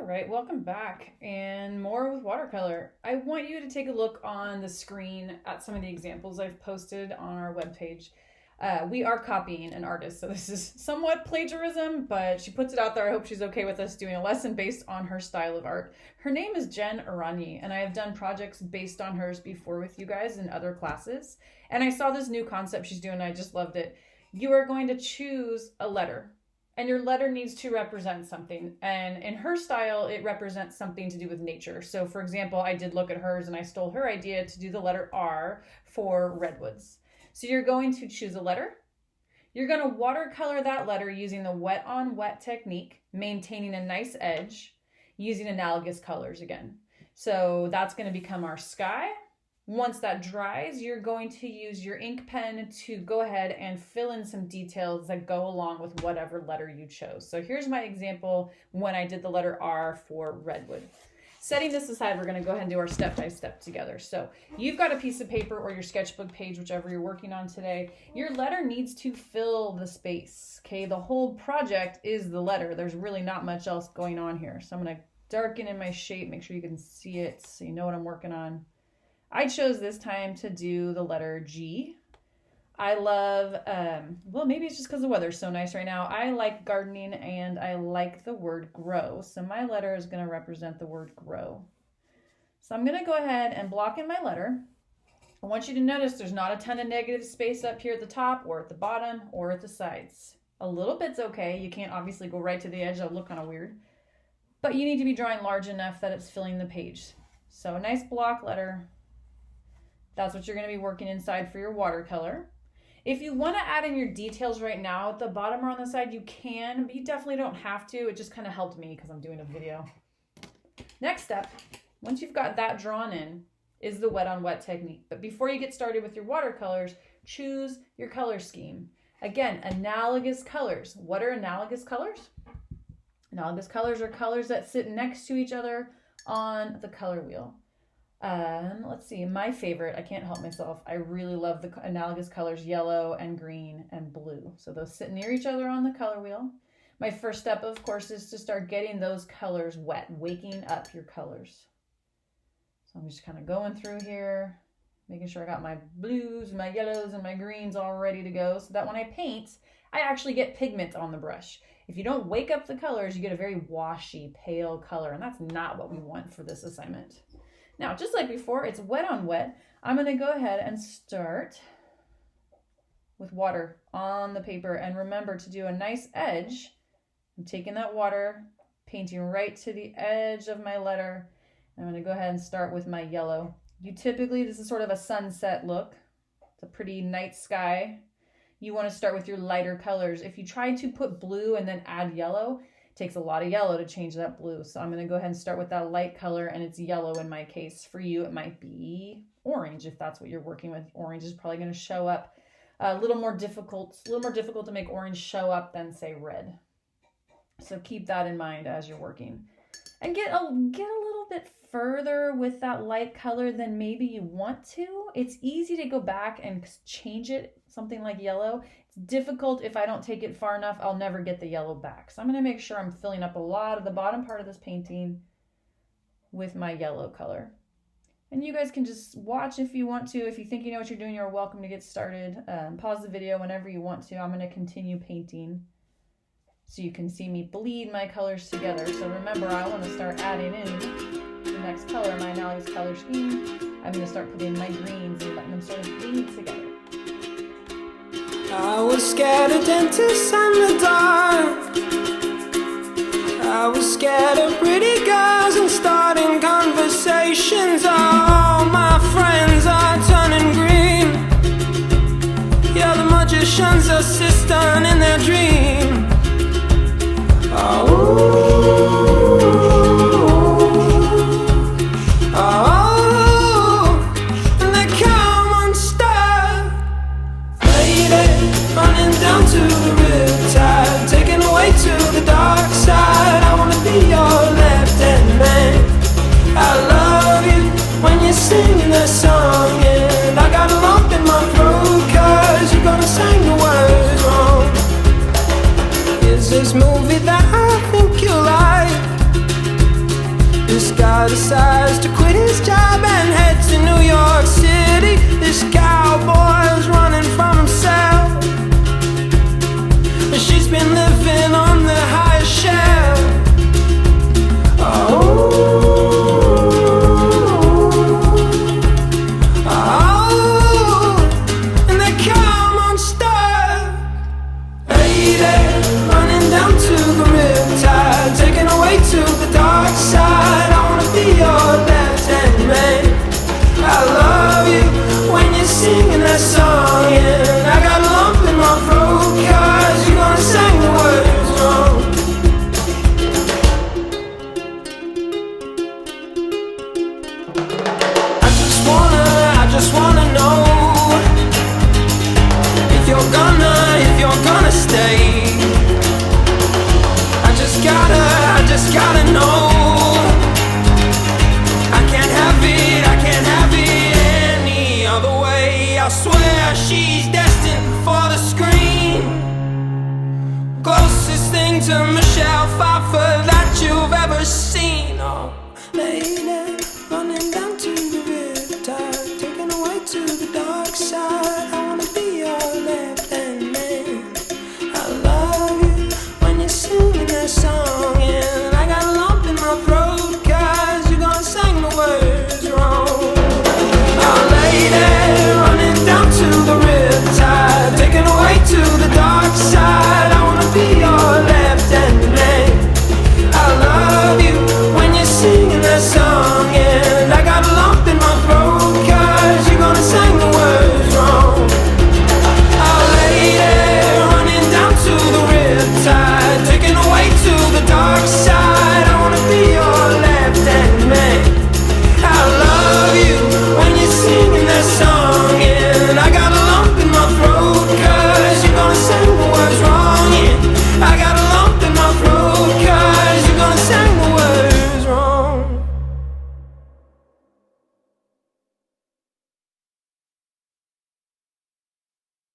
All right, welcome back and more with watercolor. I want you to take a look on the screen at some of the examples I've posted on our webpage. We are copying an artist, so this is somewhat plagiarism, but she puts it out there. I hope she's okay with us doing a lesson based on her style of art. Her name is Jen Aranyi, and I have done projects based on hers before with you guys in other classes. And I saw this new concept she's doing, and I just loved it. You are going to choose a letter. And your letter needs to represent something. And in her style, it represents something to do with nature. So for example, I did look at hers and I stole her idea to do the letter R for redwoods. So you're going to choose a letter. You're going to watercolor that letter using the wet on wet technique, maintaining a nice edge, using analogous colors again. So that's going to become our sky. Once that dries, you're going to use your ink pen to go ahead and fill in some details that go along with whatever letter you chose. So here's my example when I did the letter R for redwood. Setting this aside, we're going to go ahead and do our step-by-step together. So you've got a piece of paper or your sketchbook page, whichever you're working on today. Your letter needs to fill the space, okay? The whole project is the letter. There's really not much else going on here. So I'm going to darken in my shape, make sure you can see it so you know what I'm working on. I chose this time to do the letter G. I love, well, maybe it's just because the weather's so nice right now. I like gardening and I like the word grow. So my letter is going to represent the word grow. So I'm going to go ahead and block in my letter. I want you to notice there's not a ton of negative space up here at the top or at the bottom or at the sides. A little bit's okay. You can't obviously go right to the edge. That'll look kind of weird. But you need to be drawing large enough that it's filling the page. So a nice block letter. That's what you're going to be working inside for your watercolor. If you want to add in your details right now at the bottom or on the side, you can, but you definitely don't have to. It just kind of helped me because I'm doing a video. Next step, once you've got that drawn in, is the wet on wet technique. But before you get started with your watercolors, choose your color scheme. Again, analogous colors. What are analogous colors? Analogous colors are colors that sit next to each other on the color wheel. Let's see, my favorite, I can't help myself. I really love the analogous colors, yellow and green and blue. So those sit near each other on the color wheel. My first step, of course, is to start getting those colors wet, waking up your colors. So I'm just kind of going through here, making sure I got my blues, my yellows, and my greens all ready to go so that when I paint, I actually get pigment on the brush. If you don't wake up the colors, you get a very washy, pale color, and that's not what we want for this assignment. Now, just like before, it's wet on wet. I'm going to go ahead and start with water on the paper. And remember to do a nice edge. I'm taking that water, painting right to the edge of my letter. I'm going to go ahead and start with my yellow. This is sort of a sunset look. It's a pretty night sky. You want to start with your lighter colors. If you try to put blue and then add yellow, it takes a lot of yellow to change that blue. So I'm going to go ahead and start with that light color, and it's yellow in my case. For you, it might be orange if that's what you're working with. Orange is probably going to show up a little more difficult. It's a little more difficult to make orange show up than, say, red. So keep that in mind as you're working. And get a little bit further with that light color than maybe you want to. It's easy to go back and change it, something like yellow. It's difficult if I don't take it far enough, I'll never get the yellow back. So I'm going to make sure I'm filling up a lot of the bottom part of this painting with my yellow color. And you guys can just watch if you want to. If you think you know what you're doing, you're welcome to get started. Pause the video whenever you want to. I'm going to continue painting so you can see me bleed my colors together. So remember, I want to start adding in the next color, my analogous color scheme. I'm going to start putting my greens and letting them sort of bleed together. I was scared of dentists and the dark. I was scared of pretty girls and starting conversations. All my friends are turning green. Yeah, the magician's assistant in their dream. Running down to the riptide, taken away to the dark side. I wanna be your left hand guy decides to quit his job and head to New York City. This cowboy's running from himself, and she's been living on the highest shelf. And they come unstuck. Lady, running down to the riptide, taken away to the dark side. I wanna be your left-hand man. I love you when you're singing that song, and I got a lump in my throat 'cause you're gonna sing the words wrong. I just wanna know if you're gonna stay. I just gotta know. I can't have it any other way. I swear she's destined for the screen, closest thing to me.